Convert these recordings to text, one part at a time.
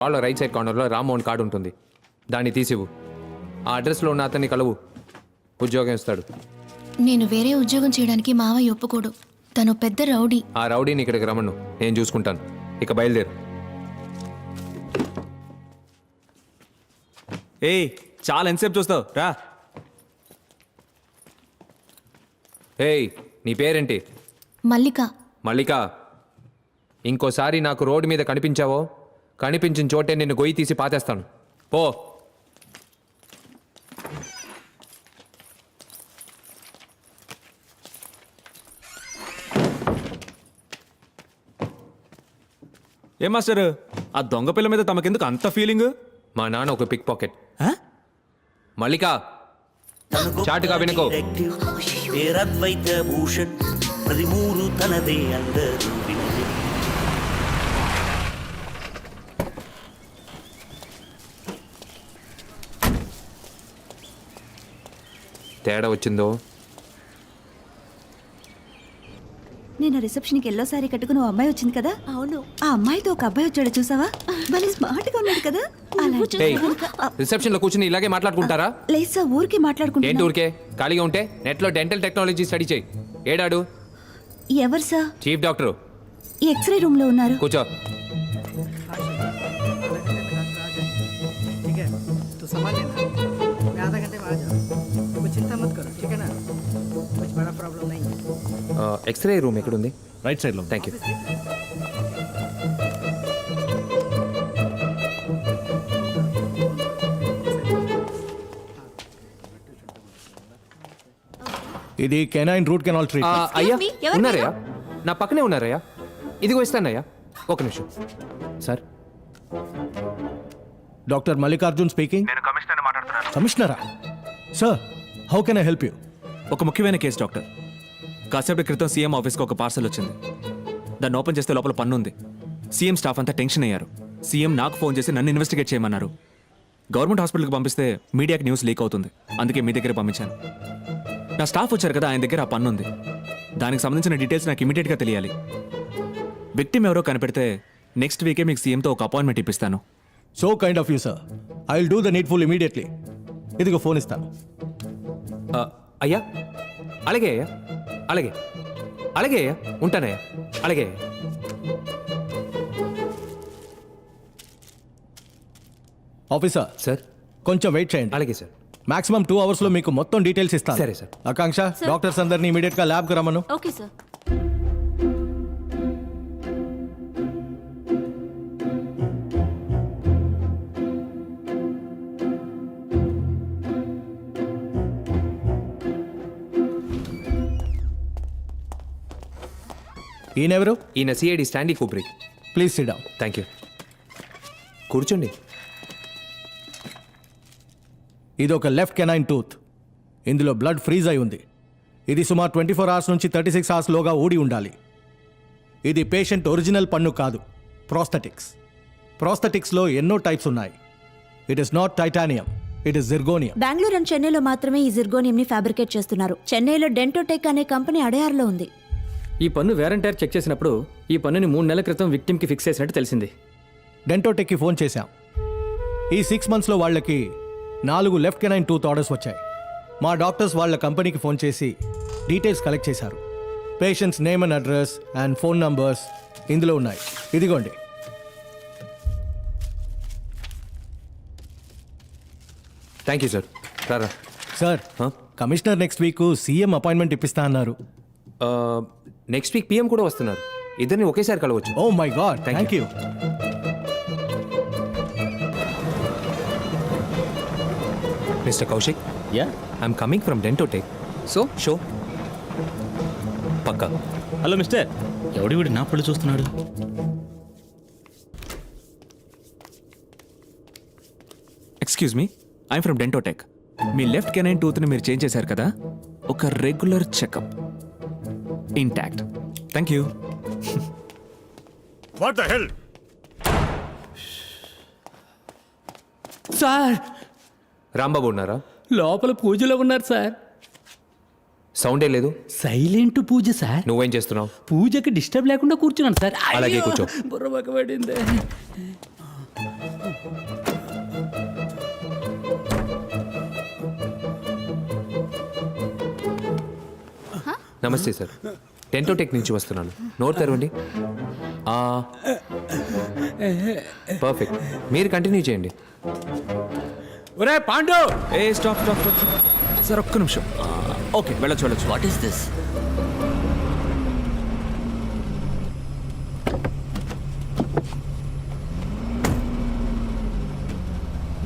వాళ్ళ right side కార్నర్లో Rammohan card ఉంటుంది, దాన్ని తీసివు. ఆ అడ్రస్లో ఉన్న అతన్ని కలవు, ఉద్యోగం ఇస్తాడు. నేను వేరే ఉద్యోగం చేయడానికి మావయ్య ఒప్పుకోడు. తను పెద్ద రౌడీ. ఆ రౌడీని ఇక్కడికి రమ్మను, నేను చూసుకుంటాను. ఇక బయలుదేరు. ఏయ్ చాలా ఎంతసేపు చూస్తావు, రా. ఏయ్, నీ పేరేంటి? మల్లిక. మల్లిక, ఇంకోసారి నాకు రోడ్డు మీద కనిపించావో, కనిపించిన చోటే నిన్ను గొయ్యి తీసి పాతేస్తాను. పో. ఏం మాస్టర్, ఆ దొంగ పిల్ల మీద తమకెందుకు అంత ఫీలింగ్? మా నాన్న ఒక పిక్ పాకెట్. మల్లిక, చాటుగా వినుకో. పేరద్వైత భూషణ్ 13 తనదే అందరూ వినదే. తేడా వచ్చిందో? నేను రిసెప్షన్కి ఎల్లో సారీ కట్టుకుని ఓ అమ్మాయి వచ్చింది కదా. అవును. ఆ అమ్మాయితో ఒక అబ్బాయి వచ్చాడు, చూసావా? భలే స్మార్ట్ గా ఉన్నాడు కదా. రిసెప్షన్ లో కూర్చుని ఇలాగే మాట్లాడుకుంటారా? లేదు సార్, ఊరికి ఏంటి మాట్లాడుకుంటున్నా. ఊరికే ఖాళీగా ఉంటే నెట్ లో డెంటల్ టెక్నాలజీ స్టడీ చేయి. ఏడాడు? ఎవరు సార్? Chief doctor. ఈ ఎక్స్రే రూమ్ లో ఉన్నారు. కూర్చో. ठीक है तो संभाल लेना, मैं आधा घंटे में आ जाऊँ, कोई चिंता मत करो, ठीक है ना? कुछ बड़ा प्रॉब्लम नहीं है। ఎక్స్రే రూమ్ ఎక్కడుంది? రైట్ సైడ్ లో. Thank you. ఇది కెనైన్ రూట్ కెనాల్ ట్రీట్మెంట్. అయ్యా me, ఎవరు ఉన్నారయ్యా, నా పక్కనే ఉన్నారయ్యా. ఇదిగో ఇస్తానయ్యా, ఒక నిమిషం. Sir, doctor Mallikarjun speaking. కమిషనరా? Sir, how can I help you? ఒక ముఖ్యమైన కేసు డాక్టర్. కాసేపటి క్రితం సీఎం ఆఫీస్కి ఒక పార్సల్ వచ్చింది. దాన్ని ఓపెన్ చేస్తే లోపల పన్ను ఉంది. సీఎం స్టాఫ్ అంతా టెన్షన్ అయ్యారు. సీఎం నాకు ఫోన్ చేసి నన్ను ఇన్వెస్టిగేట్ చేయమన్నారు. గవర్నమెంట్ హాస్పిటల్కి పంపిస్తే మీడియాకి న్యూస్ లీక్ అవుతుంది, అందుకే మీ దగ్గర పంపించాను. నా స్టాఫ్ వచ్చారు కదా, ఆయన దగ్గర ఆ పన్ను ఉంది. దానికి సంబంధించిన డీటెయిల్స్ నాకు ఇమీడియట్గా తెలియాలి. విక్టిమ్ ఎవరో కనిపెడితే నెక్స్ట్ వీకే మీకు సీఎంతో ఒక అపాయింట్మెంట్ ఇప్పిస్తాను. So kind of you sir. I will do the needful immediately. ఇదిగో ఫోన్ ఇస్తాను. అయ్యా, అలాగే అయ్యా, అలాగే అలాగే అయ్యా, ఉంటానయ్యా, అలాగే. Officer sir. కొంచెం వెయిట్ చేయండి. అలాగే సార్. మాక్సిమం 2 hours లో మీకు మొత్తం డీటెయిల్స్ ఇస్తాను. సరే సార్. ఆకాంక్ష, డాక్టర్స్ అందరినీ ఇమీడియట్ గా ల్యాబ్ కి రమ్మను. Okay sir. ఈయనెవరు? ఈయన CID Standy Kubrick. Please sit down. Thank you. కూర్చోండి. ఇది ఒక లెఫ్ట్ కెనైన్ టూత్. ఇందులో బ్లడ్ ఫ్రీజ్ అయి ఉంది. ఇది సుమారు 24 hours నుంచి 36 hours లోగా ఊడి ఉండాలి. ఇది పేషెంట్ ఒరిజినల్ పన్ను కాదు, ప్రోస్థెటిక్స్. ప్రోస్థెటిక్స్లో ఎన్నో టైప్స్ ఉన్నాయి. It is not titanium, it is zirconium. Bengaluru and చెన్నైలో మాత్రమే ఈ జిర్గోనియం ని ఫ్యాబ్రికేట్ చేస్తున్నారు. చెన్నైలో డెంటోటెక్ అనే కంపెనీ అడయార్లో ఉంది. ఈ పన్ను వేరంటైర్ చెక్ చేసినప్పుడు ఈ పన్నుని 3 నెలల క్రితం విక్టిమ్కి ఫిక్స్ చేసినట్టు తెలిసింది. డెంటోటెక్కి ఫోన్ చేశాం. ఈ 6 monthsలో వాళ్ళకి 4 లెఫ్ట్ కెనైన్ టూత్ ఆర్డర్స్ వచ్చాయి. మా డాక్టర్స్ వాళ్ళ కంపెనీకి ఫోన్ చేసి డీటెయిల్స్ కలెక్ట్ చేశారు. Patients name and address and phone numbers ఇందులో ఉన్నాయి. ఇదిగోండి. Thank you sir. రారా sir, commissioner next week CM appointment ఇప్పిస్తా అన్నారు. నెక్స్ట్ వీక్ పిఎం కూడా వస్తున్నారు. ఇద్దరిని ఒకేసారి కలవచ్చు. Oh my God, thank you. Mister Kaushik, yeah, I'm coming from Dentotech. So show పక్కా. హలో మిస్టర్, ఎవడి వీడు నా పళ్ళు చూస్తున్నాడు? Excuse me, I'm from Dentotech. మీ లెఫ్ట్ కెనైన్ టూత్ని మీరు చేంజ్ చేశారు కదా, ఒక regular checkup intact. Thank you. What the hell? Sir Rambabu ఉన్నారా? లోపల పూజలో ఉన్నారు సార్. సౌండే లేదు. సైలెంట్ పూజ సార్. నువ్వేం చేస్తున్నావు? పూజకి డిస్టర్బ్ లేకుండా కూర్చున్నాను సార్. అలాగే కూర్చో. బుర్ర పడింది. నమస్తే సార్, టెంటోటెక్ నుంచి వస్తున్నాను. నోట్ తెరవండి. పర్ఫెక్ట్, మీరు కంటిన్యూ చేయండి. ఒరే పాండు! ఏ స్టాప్ స్టాప్ స్టాప్ సార్, ఒక్క నిమిషం. ఓకే, వెళ్ళొచ్చు వెళ్ళొచ్చు. What is this?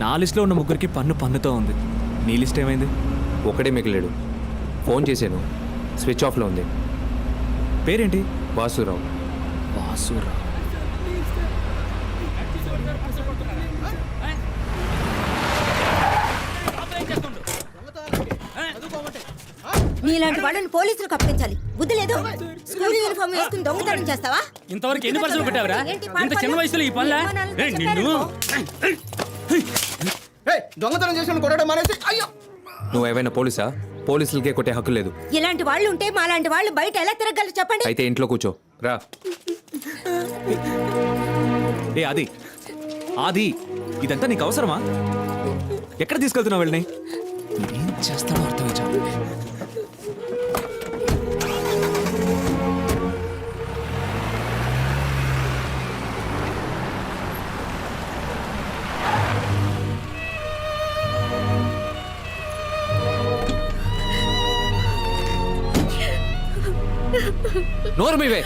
నా లిస్ట్లో ఉన్న ముగ్గురికి పన్నుతో ఉంది. నీ లిస్ట్ ఏమైంది? ఒకడే మిగిలాడు. ఫోన్ చేశాను, స్విచ్ ఆఫ్లో ఉంది. పేరేంటి? వాసురావు. వాసురావు. నీలాంటి వాళ్ళని పోలీసులకు అప్పగించాలి. బుద్ధి లేదు. స్కూల్ యూనిఫామ్ వేసుకుని దొంగతనం చేస్తావా? ఇంతవరకు ఎన్ని పర్సలు పెట్టావరా? ఏంటి ఇంత చిన్న వయసులో ఈ పనులా? నిన్ను దొంగతనం చేసిన కొట్టడం మానేసి అయ్యో నువ్వు ఏమైనా పోలీసా? పోలీసులకే కొట్టే హక్కు లేదు. ఇలాంటి వాళ్ళు ఉంటే మాలాంటి వాళ్ళు బయట ఎలా తిరగలరు చెప్పండి. అయితే ఇంట్లో కూర్చో. రా. ఏ ఆది, ఆది, ఇదంతా నీకు అవసరమా? ఎక్కడ తీసుకెళ్తున్నావు వెళ్ళని? ఏం చేస్తాడో అర్థం చాలు. నోరు మీవే.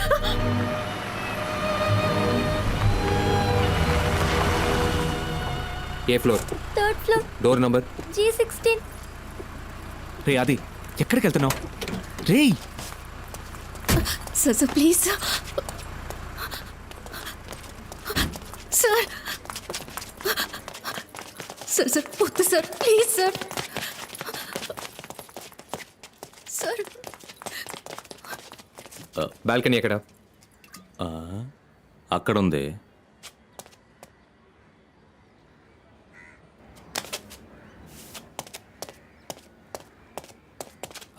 ఏ floor? Third floor, door number G16. రే ఆది, ఎక్కడికి వెళ్తున్నావు? రే sir sir please sir. Sir sir sir వద్దు sir, please sir. Sir balcony ఎక్కడ? అక్కడుంది.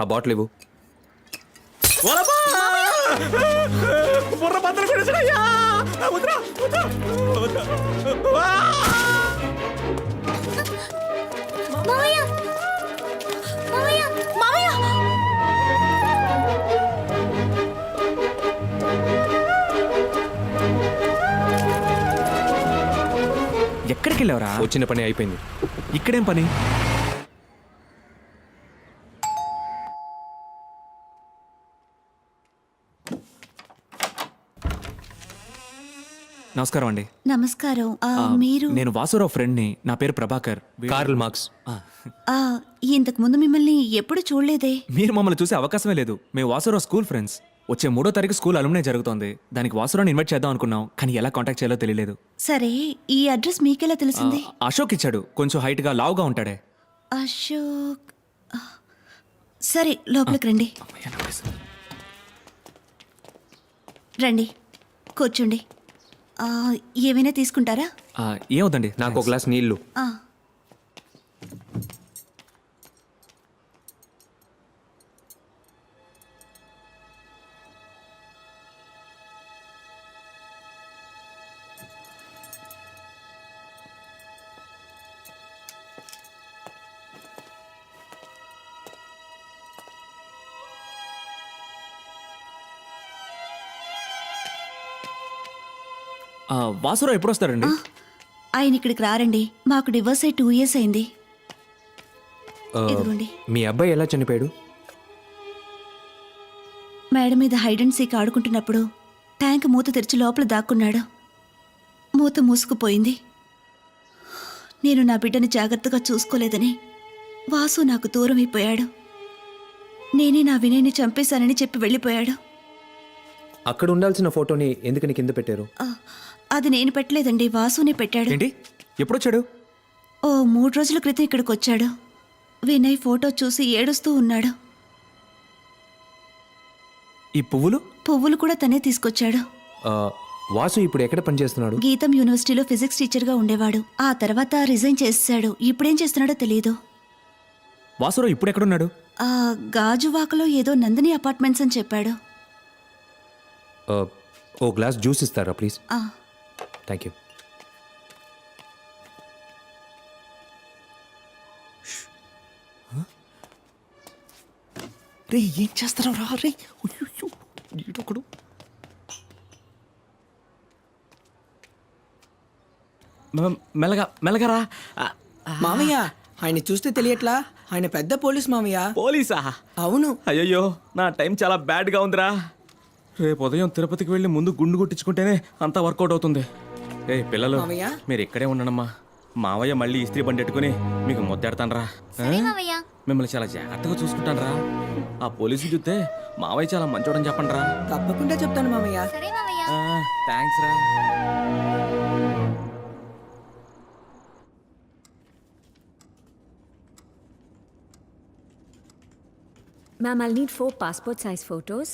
ఆ బాటిల్ ఇవ్వు. మావయ్య, మావయ్య, మావయ్య. ఎక్కడికి వెళ్ళావురా? వచ్చిన పని అయిపోయింది. ఇక్కడేం పని? నమస్కారం అండి. నమస్కారం. మీరు నేను వాసురావు ఫ్రెండ్ని. నా పేరు ప్రభాకర్. Karl Marx. ఇంతకు ముందు మిమ్మల్ని ఎప్పుడు చూడలేదే. మీరు మమ్మల్ని చూసే అవకాశమే లేదు. మేము వాసురావు స్కూల్ ఫ్రెండ్స్. వచ్చే 3వ తారీఖు స్కూల్ అలుమ్నే జరుగుతోంది. దానికి వాసురావుని ఇన్వైట్ చేద్దాం అనుకున్నాం, కానీ ఎలా కాంటాక్ట్ చేయాలో తెలియలేదు. సరే, ఈ అడ్రస్ మీకెలా తెలిసింది? అశోక్ ఇచ్చాడు. కొంచెం హైట్గా లావుగా ఉంటాడే. అశోక్. సరే, లోపలికి రండి. రండి, కూర్చోండి. ఏమైనా తీసుకుంటారా? ఏమవుదండి? నాకు ఒక గ్లాస్ నీళ్లు. వాసురావు ఎప్పుడు వస్తారండి? ఆయన ఇక్కడికి రారండి. మాకు డివోర్స్ అయి 2 years అయింది. ఇదిగోండి. మీ అబ్బాయి ఎలా చనిపోయాడు? మేడ మీద హైడ్ అండ్ సీక్ ఆడుకుంటున్నప్పుడు ట్యాంక్ మూత తెరిచి లోపల దాక్కున్నాడు. మూత మూసుకుపోయింది. నేను నా బిడ్డని జాగ్రత్తగా చూసుకోలేదని వాసు నాకు దూరం అయిపోయాడు. నేనే నా వినయ్ని చంపేశానని చెప్పి వెళ్ళిపోయాడు. అక్కడ ఉండాల్సిన ఫోటోని ఎందుకని కింద పెట్టారు? అది నేను పెట్టలేదండి, వాసునే పెట్టాడు. ఏంటి? ఎప్పుడొచ్చాడు? 3 రోజుల క్రితం ఇక్కడికి వచ్చాడు. వినయ్ ఫోటో చూసి ఏడుస్తూ ఉన్నాడు. ఈ పువ్వులు? పువ్వులు కూడా తనే తీసుకొచ్చాడు. వాసు ఇప్పుడు ఎక్కడ పనిచేస్తున్నాడు? గీతం యూనివర్సిటీలో ఫిజిక్స్ టీచర్గా ఉండేవాడు. ఆ తర్వాత రిజైన్ చేసేశాడు. ఇప్పుడేం చేస్తున్నాడో తెలియదు. వాసురావు ఇప్పుడు ఎక్కడున్నాడు? గాజువాకలో ఏదో నందిని అపార్ట్మెంట్స్ అని చెప్పాడు. ఓ గ్లాస్ జ్యూస్ ఇస్తారా ప్లీజ్? Thank you. రే ఏం చేస్తున్నావు రా రే ఉయ్యో, ఈడొకడు. మెల్లగా మెల్లగా రా. మామయ్య ఆయన చూస్తే తెలియట్లా ఆయన పెద్ద పోలీస్ మామయ్య. పోలీసా? అవును. అయ్యయ్యో నా టైం చాలా బ్యాడ్గా ఉందిరా. రేపు ఉదయం తిరుపతికి వెళ్ళి ముందు గుండు కొట్టించుకుంటేనే అంతా వర్కౌట్ అవుతుంది. ఏ పిల్లలు మామయ్య? మీరు ఇక్కడే ఉండనమ్మా. మావయ్య మళ్ళీ ఇస్త్రీ బండి పెట్టుకుని మీకు ముద్దెడతానరా. మిమ్మల్ని చాలా జాగ్రత్తగా చూసుకుంటానరా. ఆ పోలీసులు చూస్తే మావయ్య చాలా మంచోడని చెప్పండి రా. తప్పకుండా చెప్తాను మామయ్య. థ్యాంక్స్ రా. Ma'am, I'll need 4 passport size photos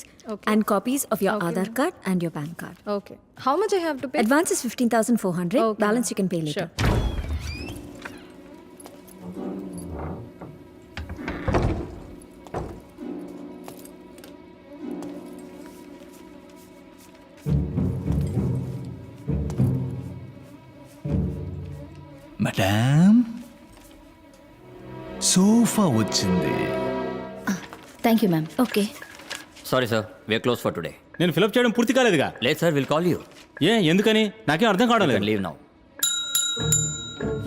and copies of your Aadhaar card and your PAN card. Okay how much I have to pay? Advance is 15,400. Balance you can pay later. Madam sofa వచ్చింది. Thank you, ma'am. Okay. Sorry sir we're close for today. నేను fill up చేయడం పూర్తి కాలేదుగా. లేదు sir will call you. ఎందుకని నాకేం అర్థం కావడం లేదు. Leave now.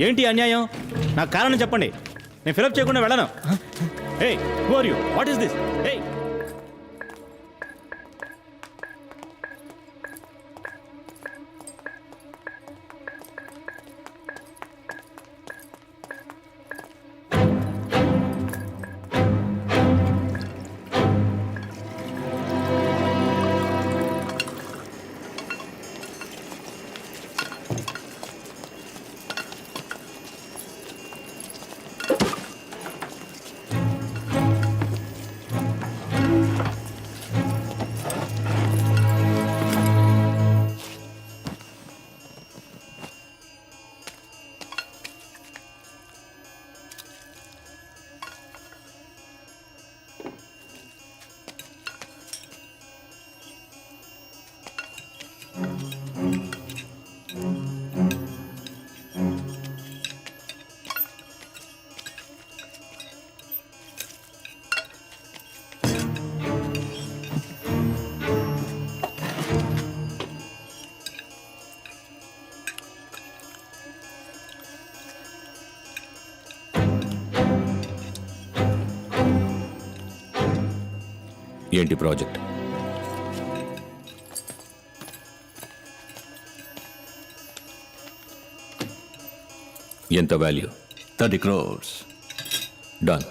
ఏంటి అన్యాయం? నాకు కారణం చెప్పండి. నేను ఫిలప్ చేయకుండా వెళ్ళను. Hey who are you? What is this? Hey ఏంటి ప్రాజెక్ట్? ఎంత వాల్యూ? 30 crores. డన్.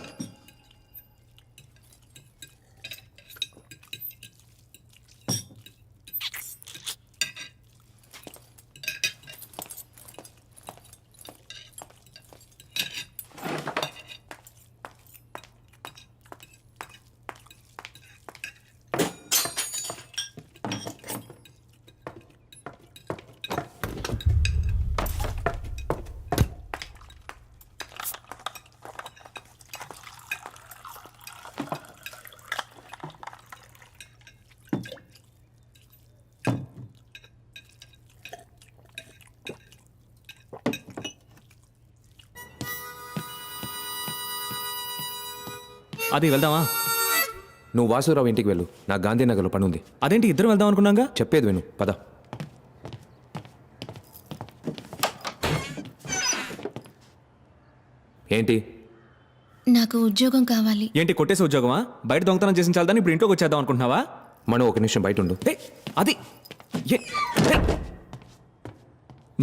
అది వెళ్దామా? నువ్వు వాసురావు ఇంటికి వెళ్ళు, నాకు గాంధీనగర్లో పని ఉంది. అదేంటి ఇద్దరం వెళ్దాం అనుకున్నాగా? చెప్పేది విను, పద. ఏంటి? నాకు ఉద్యోగం కావాలి. ఏంటి కొట్టేసి ఉద్యోగమా? బయట దొంగతనం చేసిన చాలదని ఇప్పుడు ఇంట్లోకి వచ్చేద్దాం అనుకుంటున్నావా? మనం ఒక నిమిషం బయట ఉండు. అది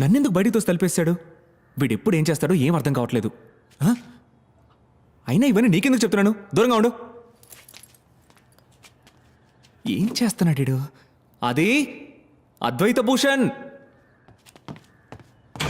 నన్నెందుకు బయటికి తోసి తలిపేశాడు? వీడు ఎప్పుడు ఏం చేస్తాడో ఏం అర్థం కావట్లేదు. అయినా ఇవన్నీ నీకెందుకు చెప్తున్నాను? దూరంగా ఉండు. ఏం చేస్తున్నాడు? అది అద్వైత భూషణ్.